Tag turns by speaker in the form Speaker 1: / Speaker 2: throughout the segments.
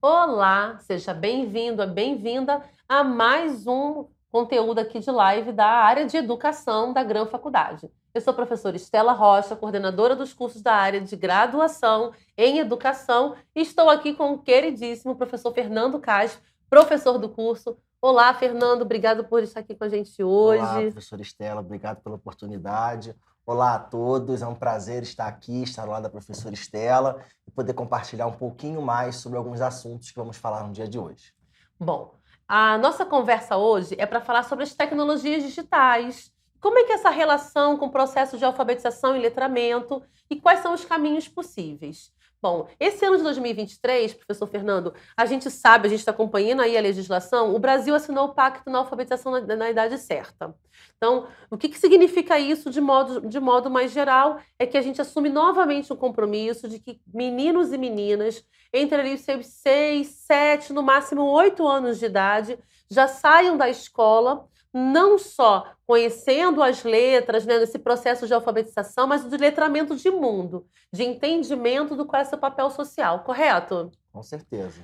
Speaker 1: Olá, seja bem-vindo, bem-vinda a mais um conteúdo aqui de live da área de educação da Gran Faculdade. Eu sou a professora Estela Rocha, coordenadora dos cursos da área de graduação em educação, e estou aqui com o queridíssimo professor Fernando Castro, professor do curso. Olá, Fernando, obrigado por estar aqui com a gente
Speaker 2: Olá,
Speaker 1: hoje.
Speaker 2: professora Estela, obrigado pela oportunidade. Olá a todos, é um prazer estar aqui, estar ao lado da professora Estela e poder compartilhar um pouquinho mais sobre alguns assuntos que vamos falar no dia de hoje.
Speaker 1: Bom, a nossa conversa hoje é para falar sobre as tecnologias digitais. Como é que é essa relação com o processo de alfabetização e letramento e quais são os caminhos possíveis? Bom, esse ano de 2023, professor Fernando, a gente sabe, a gente está acompanhando aí a legislação, o Brasil assinou o Pacto na Alfabetização na Idade Certa. Então, o que significa isso de modo mais geral? É que a gente assume novamente um compromisso de que meninos e meninas entre ali os seus 6, 7, no máximo 8 anos de idade, já saiam da escola, não só conhecendo as letras, né, nesse processo de alfabetização, mas de letramento de mundo, de entendimento do qual é seu papel social, correto?
Speaker 2: Com certeza.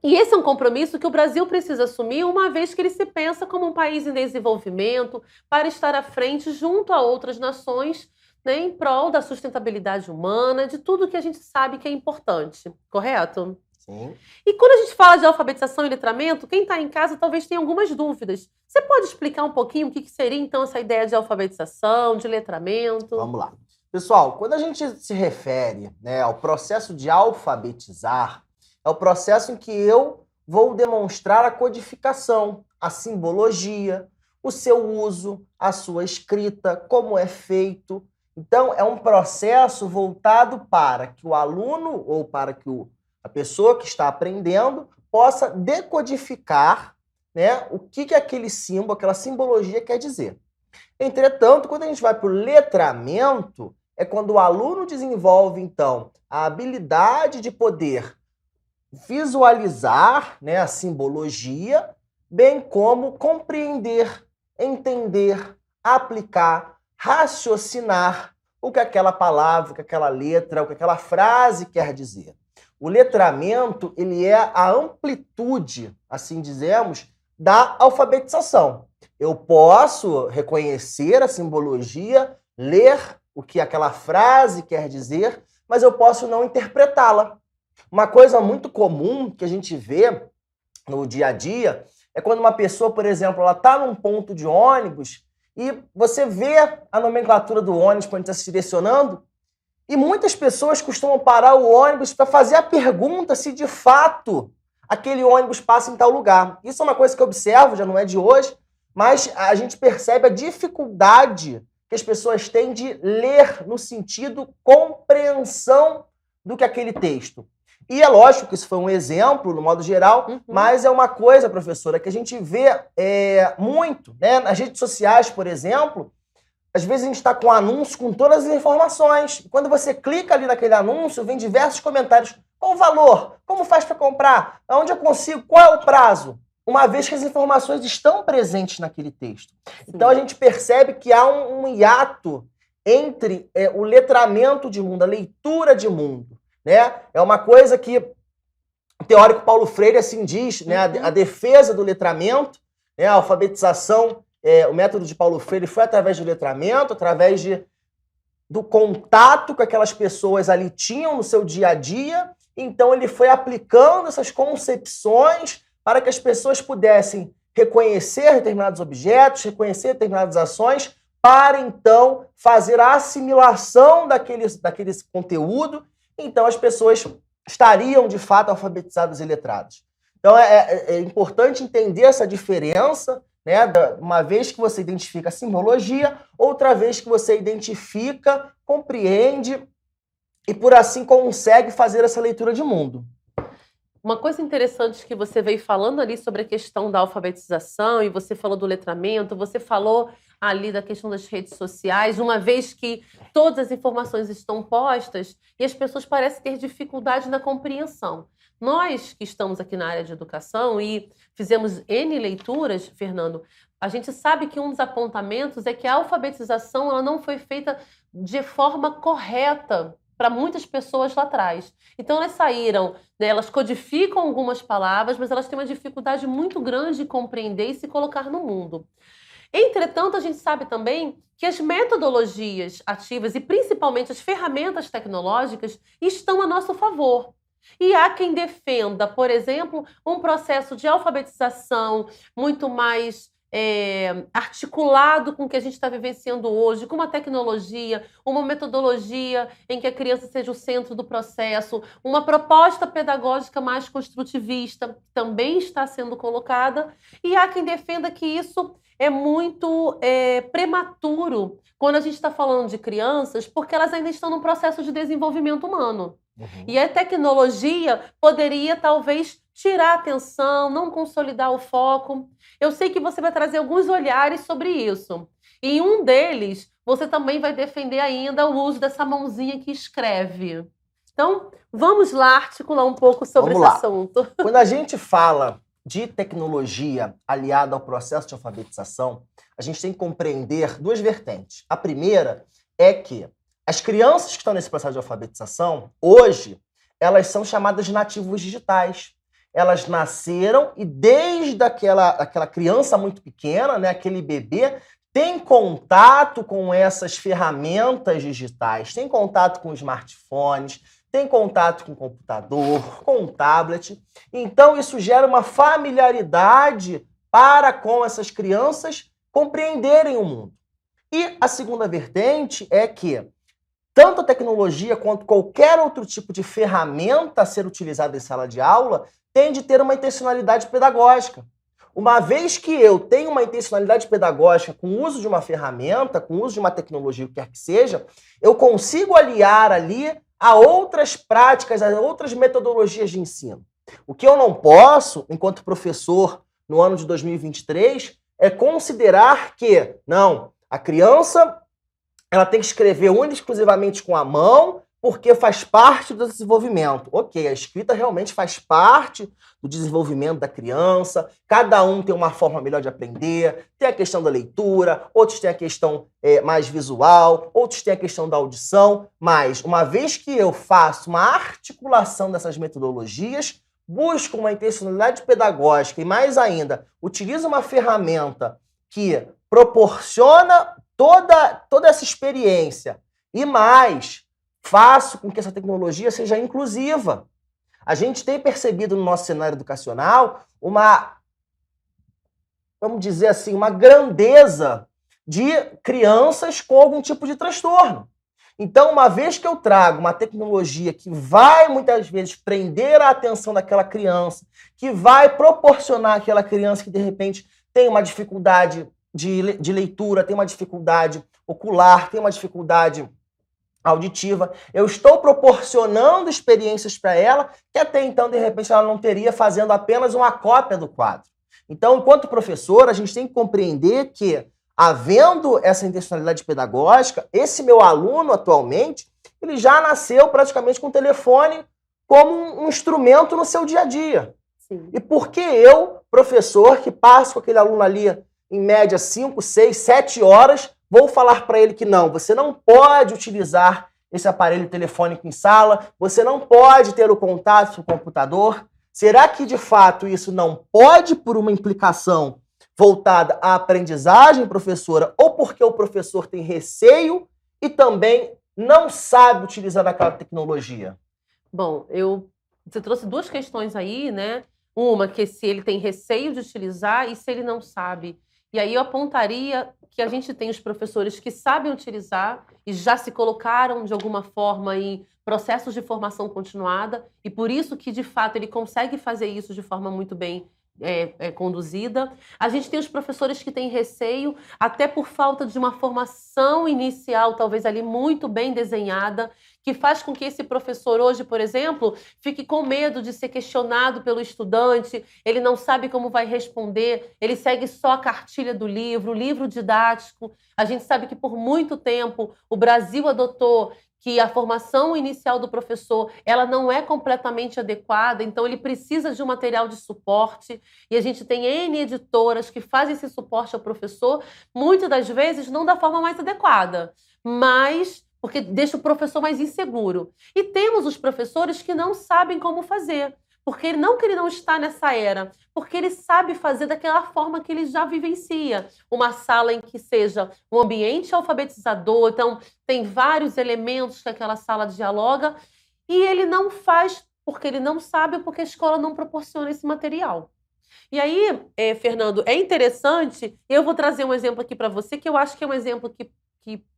Speaker 1: E esse é um compromisso que o Brasil precisa assumir, uma vez que ele se pensa como um país em desenvolvimento, para estar à frente junto a outras nações, né, em prol da sustentabilidade humana, de tudo que a gente sabe que é importante, correto?
Speaker 2: Sim.
Speaker 1: E quando a gente fala de alfabetização e letramento, quem está em casa talvez tenha algumas dúvidas. Você pode explicar um pouquinho o que seria, então, essa ideia de alfabetização, de letramento?
Speaker 2: Vamos lá. Pessoal, quando a gente se refere, né, ao processo de alfabetizar, é o processo em que eu vou demonstrar a codificação, a simbologia, o seu uso, a sua escrita, como é feito. Então, é um processo voltado para que o aluno ou para que a pessoa que está aprendendo possa decodificar, né, o que aquele símbolo, aquela simbologia quer dizer. Entretanto, quando a gente vai para o letramento, é quando o aluno desenvolve, então, a habilidade de poder visualizar, né, a simbologia, bem como compreender, entender, aplicar, raciocinar o que aquela palavra, o que aquela letra, o que aquela frase quer dizer. O letramento, ele é a amplitude, assim dizemos, da alfabetização. Eu posso reconhecer a simbologia, ler o que aquela frase quer dizer, mas eu posso não interpretá-la. Uma coisa muito comum que a gente vê no dia a dia é quando uma pessoa, por exemplo, ela está num ponto de ônibus e você vê a nomenclatura do ônibus quando está se direcionando e muitas pessoas costumam parar o ônibus para fazer a pergunta se de fato aquele ônibus passa em tal lugar. Isso é uma coisa que eu observo, já não é de hoje, mas a gente percebe a dificuldade que as pessoas têm de ler no sentido compreensão do que aquele texto. E é lógico que isso foi um exemplo, no modo geral, mas é uma coisa, professora, que a gente vê muito, né? Nas redes sociais, por exemplo, às vezes a gente está com um anúncio com todas as informações. Quando você clica ali naquele anúncio, vem diversos comentários. Qual o valor? Como faz para comprar? Aonde eu consigo? Qual é o prazo? Uma vez que as informações estão presentes naquele texto.
Speaker 1: Sim.
Speaker 2: Então a gente percebe que há um hiato entre o letramento de mundo, a leitura de mundo. Né? É uma coisa que o teórico Paulo Freire assim diz, né? A defesa do letramento, né? A alfabetização, o método de Paulo Freire foi através do letramento, através do contato que aquelas pessoas ali tinham no seu dia a dia. Então ele foi aplicando essas concepções para que as pessoas pudessem reconhecer determinados objetos, reconhecer determinadas ações, para então fazer a assimilação daquele conteúdo. Então as pessoas estariam de fato alfabetizadas e letradas. Então é importante entender essa diferença, né? Uma vez que você identifica a simbologia, outra vez que você identifica, compreende e por assim consegue fazer essa leitura de mundo.
Speaker 1: Uma coisa interessante que você veio falando ali sobre a questão da alfabetização, e você falou do letramento, você falou ali da questão das redes sociais, uma vez que todas as informações estão postas e as pessoas parecem ter dificuldade na compreensão. Nós que estamos aqui na área de educação e fizemos N leituras, Fernando, a gente sabe que um dos apontamentos é que a alfabetização ela não foi feita de forma correta para muitas pessoas lá atrás. Então elas saíram, né, elas codificam algumas palavras, mas elas têm uma dificuldade muito grande de compreender e se colocar no mundo. Entretanto, a gente sabe também que as metodologias ativas e principalmente as ferramentas tecnológicas estão a nosso favor. E há quem defenda, por exemplo, um processo de alfabetização muito mais articulado com o que a gente está vivenciando hoje, com uma tecnologia, uma metodologia em que a criança seja o centro do processo, uma proposta pedagógica mais construtivista, que também está sendo colocada, e há quem defenda que isso é muito prematuro quando a gente está falando de crianças, porque elas ainda estão num processo de desenvolvimento humano. E a tecnologia poderia, talvez, tirar a atenção, não consolidar o foco. Eu sei que você vai trazer alguns olhares sobre isso. E em um deles, você também vai defender ainda o uso dessa mãozinha que escreve. Então, vamos lá articular um pouco sobre esse assunto.
Speaker 2: Quando a gente fala de tecnologia aliada ao processo de alfabetização, a gente tem que compreender duas vertentes. A primeira é que as crianças que estão nesse processo de alfabetização, hoje, elas são chamadas de nativos digitais. Elas nasceram e desde aquela criança muito pequena, né, aquele bebê, tem contato com essas ferramentas digitais, tem contato com smartphones, tem contato com computador, com tablet. Então, isso gera uma familiaridade para com essas crianças compreenderem o mundo. E a segunda vertente é que tanto a tecnologia quanto qualquer outro tipo de ferramenta a ser utilizada em sala de aula tem de ter uma intencionalidade pedagógica. Uma vez que eu tenho uma intencionalidade pedagógica com o uso de uma ferramenta, com o uso de uma tecnologia, o que quer que seja, eu consigo aliar ali a outras práticas, a outras metodologias de ensino. O que eu não posso, enquanto professor, no ano de 2023, é considerar que, não, a criança ela tem que escrever única e exclusivamente com a mão, porque faz parte do desenvolvimento. Ok, a escrita realmente faz parte do desenvolvimento da criança, cada um tem uma forma melhor de aprender, tem a questão da leitura, outros têm a questão mais visual, outros têm a questão da audição, mas uma vez que eu faço uma articulação dessas metodologias, busco uma intencionalidade pedagógica e, mais ainda, utilizo uma ferramenta que proporciona toda essa experiência e mais, faço com que essa tecnologia seja inclusiva. A gente tem percebido no nosso cenário educacional vamos dizer assim, uma grandeza de crianças com algum tipo de transtorno. Então, uma vez que eu trago uma tecnologia que vai, muitas vezes, prender a atenção daquela criança, que vai proporcionar àquela criança que, de repente, tem uma dificuldade de leitura, tem uma dificuldade ocular, tem uma dificuldade auditiva, eu estou proporcionando experiências para ela que até então, de repente, ela não teria, fazendo apenas uma cópia do quadro. Então, enquanto professor, a gente tem que compreender que, havendo essa intencionalidade pedagógica, esse meu aluno, atualmente, ele já nasceu praticamente com o telefone como um instrumento no seu dia a dia.
Speaker 1: Sim.
Speaker 2: E por que eu, professor, que passo com aquele aluno ali, em média, 5, 6, 7 horas, vou falar para ele que não, você não pode utilizar esse aparelho telefônico em sala, você não pode ter o contato com o computador? Será que, de fato, isso não pode por uma implicação voltada à aprendizagem, professora, ou porque o professor tem receio e também não sabe utilizar aquela tecnologia?
Speaker 1: Bom, você trouxe duas questões aí, né? Uma, que se ele tem receio de utilizar e se ele não sabe. E aí eu apontaria que a gente tem os professores que sabem utilizar e já se colocaram, de alguma forma, em processos de formação continuada, e por isso que, de fato, ele consegue fazer isso de forma muito bem conduzida. A gente tem os professores que têm receio, até por falta de uma formação inicial, talvez ali muito bem desenhada, que faz com que esse professor hoje, por exemplo, fique com medo de ser questionado pelo estudante, ele não sabe como vai responder, ele segue só a cartilha do livro, o livro didático. A gente sabe que por muito tempo o Brasil adotou que a formação inicial do professor ela não é completamente adequada, então ele precisa de um material de suporte, e a gente tem N editoras que fazem esse suporte ao professor, muitas das vezes não da forma mais adequada, mas porque deixa o professor mais inseguro. E temos os professores que não sabem como fazer, porque não que ele não está nessa era, porque ele sabe fazer daquela forma que ele já vivencia. Uma sala em que seja um ambiente alfabetizador, então tem vários elementos que aquela sala dialoga, e ele não faz porque ele não sabe ou porque a escola não proporciona esse material. E aí, Fernando, é interessante, eu vou trazer um exemplo aqui para você, que eu acho que é um exemplo que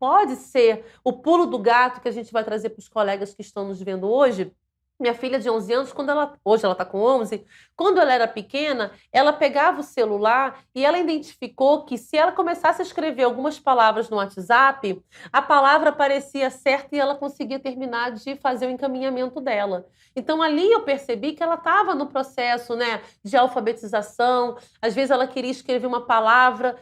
Speaker 1: pode ser o pulo do gato que a gente vai trazer para os colegas que estão nos vendo hoje. Minha filha de 11 anos, hoje ela está com 11, quando ela era pequena, ela pegava o celular e ela identificou que se ela começasse a escrever algumas palavras no WhatsApp, a palavra parecia certa e ela conseguia terminar de fazer o encaminhamento dela. Então ali eu percebi que ela estava no processo, né, de alfabetização. Às vezes ela queria escrever uma palavra,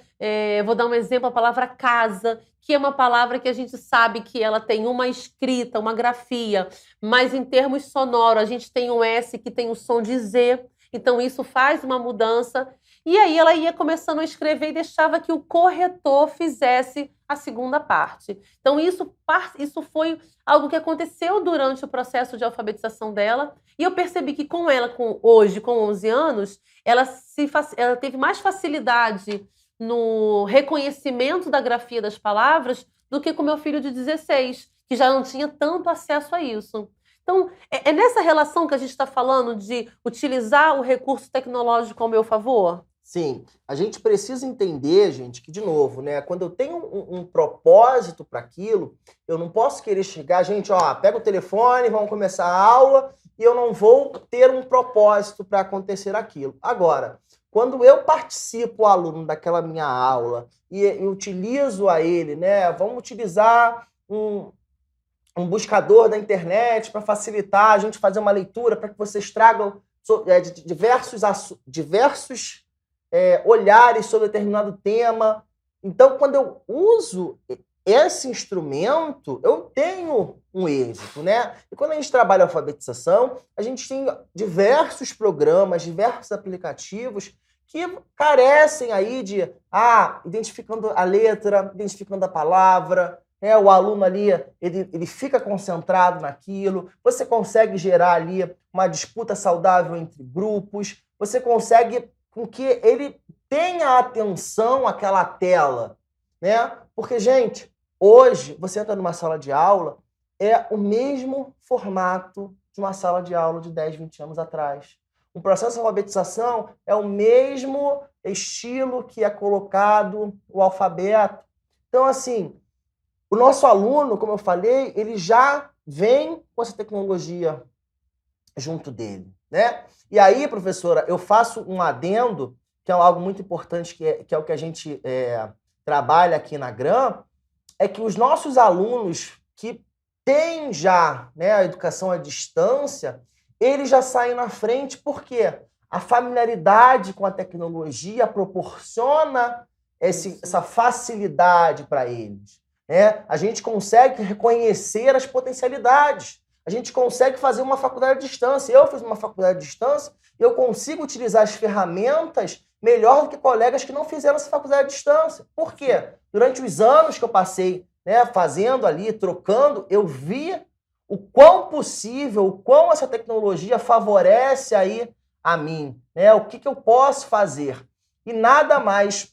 Speaker 1: vou dar um exemplo, a palavra casa, que é uma palavra que a gente sabe que ela tem uma escrita, uma grafia, mas em termos sonoros, a gente tem um S que tem o som de Z, então isso faz uma mudança. E aí ela ia começando a escrever e deixava que o corretor fizesse a segunda parte. Então isso foi algo que aconteceu durante o processo de alfabetização dela, e eu percebi que com ela, hoje, com 11 anos, ela teve mais facilidade no reconhecimento da grafia das palavras do que com meu filho de 16, que já não tinha tanto acesso a isso. Então, é nessa relação que a gente está falando de utilizar o recurso tecnológico ao meu favor?
Speaker 2: Sim, a gente precisa entender, gente, que, de novo, né, quando eu tenho um propósito para aquilo, eu não posso querer chegar, gente, ó, pega o telefone, vamos começar a aula, e eu não vou ter um propósito para acontecer aquilo. Agora, quando eu participo, o aluno, daquela minha aula e utilizo a ele, né? Vamos utilizar um buscador da internet para facilitar a gente fazer uma leitura, para que vocês tragam diversos olhares sobre determinado tema. Então, quando eu uso esse instrumento, eu tenho um êxito, né? E quando a gente trabalha a alfabetização, a gente tem diversos programas, diversos aplicativos que carecem aí de identificando a letra, identificando a palavra, né? O aluno ali, ele fica concentrado naquilo, você consegue gerar ali uma disputa saudável entre grupos, você consegue com que ele tenha atenção àquela tela, né? Porque, gente, hoje, você entra numa sala de aula, é o mesmo formato de uma sala de aula de 10, 20 anos atrás. O processo de alfabetização é o mesmo estilo que é colocado o alfabeto. Então, assim, o nosso aluno, como eu falei, ele já vem com essa tecnologia junto dele, né? E aí, professora, eu faço um adendo, que é algo muito importante, que é o que a gente trabalha aqui na GRAM, é que os nossos alunos que têm já, né, a educação à distância, eles já saem na frente porque a familiaridade com a tecnologia proporciona essa facilidade para eles, né? A gente consegue reconhecer as potencialidades, a gente consegue fazer uma faculdade à distância. Eu fiz uma faculdade à distância e eu consigo utilizar as ferramentas melhor do que colegas que não fizeram essa faculdade à distância. Por quê? Durante os anos que eu passei, né, fazendo ali, trocando, eu vi o quão possível, o quão essa tecnologia favorece aí a mim, né? O que eu posso fazer. E nada mais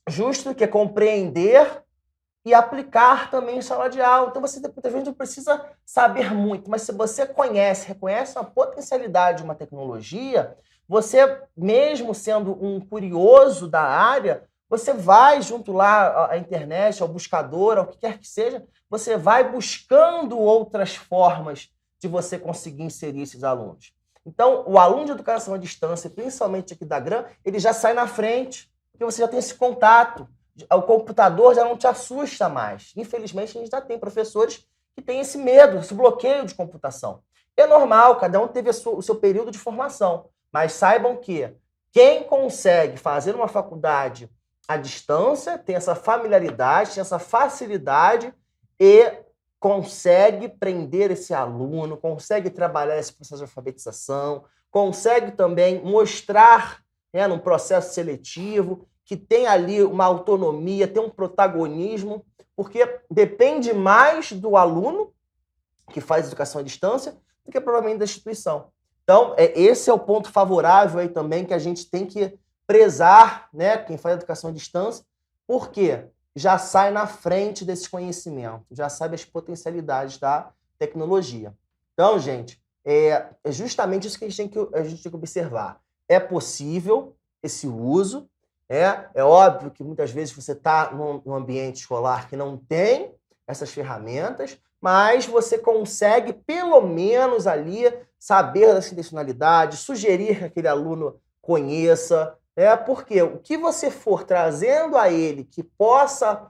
Speaker 2: justo do que compreender e aplicar também em sala de aula. Então, você muitas vezes não precisa saber muito, mas se você reconhece a potencialidade de uma tecnologia, você, mesmo sendo um curioso da área, você vai junto lá à internet, ao buscador, ao que quer que seja, você vai buscando outras formas de você conseguir inserir esses alunos. Então, o aluno de educação à distância, principalmente aqui da GRAM, ele já sai na frente, porque você já tem esse contato. O computador já não te assusta mais. Infelizmente, a gente já tem professores que têm esse medo, esse bloqueio de computação. É normal, cada um teve o seu período de formação, mas saibam que quem consegue fazer uma faculdade à distância tem essa familiaridade, tem essa facilidade e consegue prender esse aluno, consegue trabalhar esse processo de alfabetização, consegue também mostrar, né, num processo seletivo, que tem ali uma autonomia, tem um protagonismo, porque depende mais do aluno que faz educação à distância do que provavelmente da instituição. Então, esse é o ponto favorável aí também que a gente tem que prezar, né, quem faz educação à distância, porque já sai na frente desse conhecimento, já sabe as potencialidades da tecnologia. Então, gente, é justamente isso que a gente tem que observar. É possível esse uso, é óbvio que muitas vezes você está num ambiente escolar que não tem essas ferramentas, mas você consegue, pelo menos ali, saber dessa intencionalidade, sugerir que aquele aluno conheça, porque o que você for trazendo a ele que possa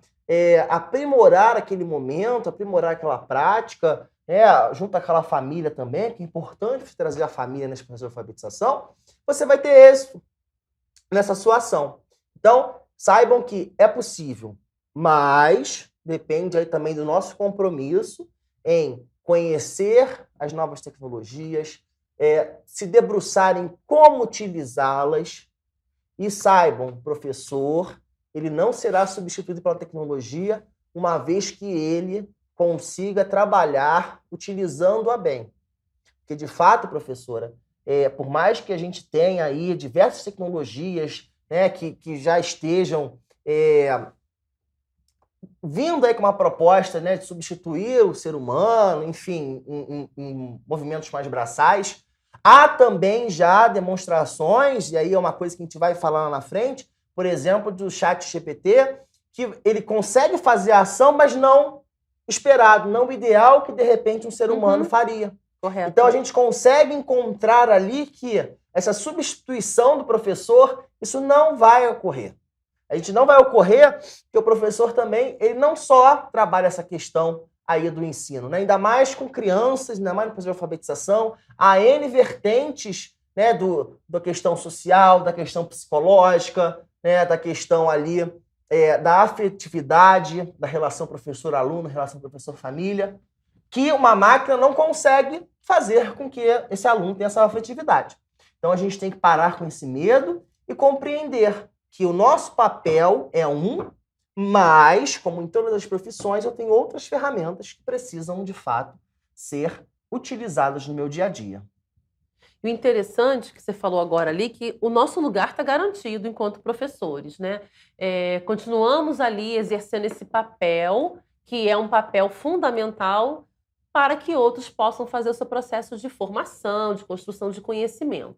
Speaker 2: aprimorar aquele momento, aprimorar aquela prática, junto àquela família também, que é importante você trazer a família nesse processo de alfabetização, você vai ter êxito nessa sua ação. Então, saibam que é possível, mas depende aí também do nosso compromisso em conhecer as novas tecnologias, se debruçar em como utilizá-las e saibam, professor, ele não será substituído pela tecnologia uma vez que ele consiga trabalhar utilizando-a bem. Porque, de fato, professora, por mais que a gente tenha aí diversas tecnologias, né, que já estejam vindo aí com uma proposta, né, de substituir o ser humano, enfim, em movimentos mais braçais, há também já demonstrações, e aí é uma coisa que a gente vai falar lá na frente, por exemplo, do ChatGPT, que ele consegue fazer a ação, mas não esperado, não o ideal que, de repente, um ser humano faria.
Speaker 1: Correto.
Speaker 2: Então, a gente consegue encontrar ali que essa substituição do professor, isso não vai ocorrer. A gente não vai ocorrer porque o professor também, ele não só trabalha essa questão aí do ensino, né? Ainda mais com crianças, ainda mais no processo de alfabetização, há N vertentes, né, da questão social, da questão psicológica, né, da questão ali da afetividade, da relação professor-aluno, relação professor-família, que uma máquina não consegue fazer com que esse aluno tenha essa afetividade. Então, a gente tem que parar com esse medo e compreender que o nosso papel é mas, como em todas as profissões, eu tenho outras ferramentas que precisam, de fato, ser utilizadas no meu dia a dia.
Speaker 1: E o interessante que você falou agora ali, que o nosso lugar está garantido enquanto professores, né? Continuamos ali exercendo esse papel, que é um papel fundamental para que outros possam fazer o seu processo de formação, de construção de conhecimento.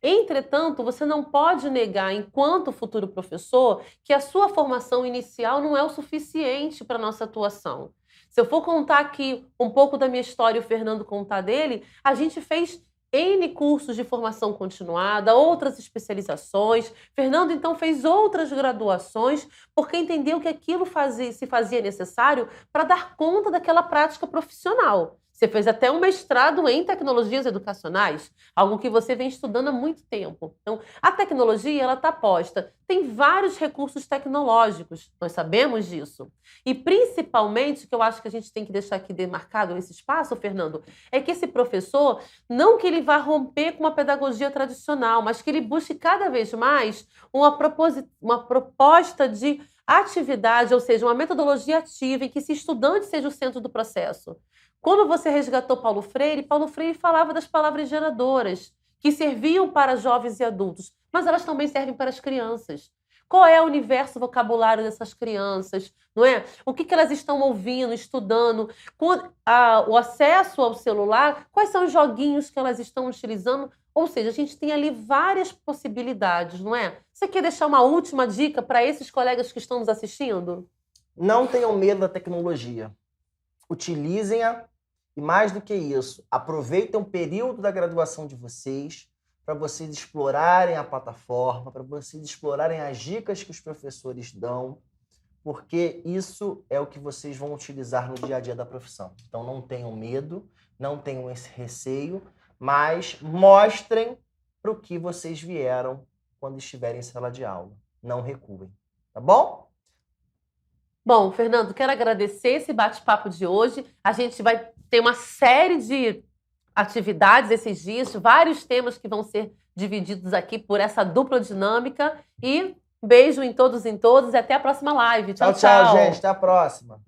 Speaker 1: Entretanto, você não pode negar, enquanto futuro professor, que a sua formação inicial não é o suficiente para a nossa atuação. Se eu for contar aqui um pouco da minha história e o Fernando contar dele, a gente fez N cursos de formação continuada, outras especializações. Fernando, então, fez outras graduações, porque entendeu que aquilo se fazia necessário para dar conta daquela prática profissional. Você fez até um mestrado em tecnologias educacionais, algo que você vem estudando há muito tempo. Então, a tecnologia, ela está posta. Tem vários recursos tecnológicos, nós sabemos disso. E, principalmente, o que eu acho que a gente tem que deixar aqui demarcado nesse espaço, Fernando, é que esse professor, não que ele vá romper com uma pedagogia tradicional, mas que ele busque cada vez mais uma proposta de atividade, ou seja, uma metodologia ativa em que esse estudante seja o centro do processo. Quando você resgatou Paulo Freire falava das palavras geradoras, que serviam para jovens e adultos, mas elas também servem para as crianças. Qual é o universo vocabulário dessas crianças? Não é? O que elas estão ouvindo, estudando? O acesso ao celular, quais são os joguinhos que elas estão utilizando? Ou seja, a gente tem ali várias possibilidades, não é? Você quer deixar uma última dica para esses colegas que estão nos assistindo?
Speaker 2: Não tenham medo da tecnologia. Utilizem-a e, mais do que isso, aproveitem o período da graduação de vocês para vocês explorarem a plataforma, para vocês explorarem as dicas que os professores dão, porque isso é o que vocês vão utilizar no dia a dia da profissão. Então, não tenham medo, não tenham esse receio, mas mostrem para o que vocês vieram quando estiverem em sala de aula. Não recuem, tá bom?
Speaker 1: Bom, Fernando, quero agradecer esse bate-papo de hoje. A gente vai ter uma série de atividades esses dias, vários temas que vão ser divididos aqui por essa dupla dinâmica. E um beijo em todos e até a próxima live. Tchau,
Speaker 2: tchau, gente. Até a próxima.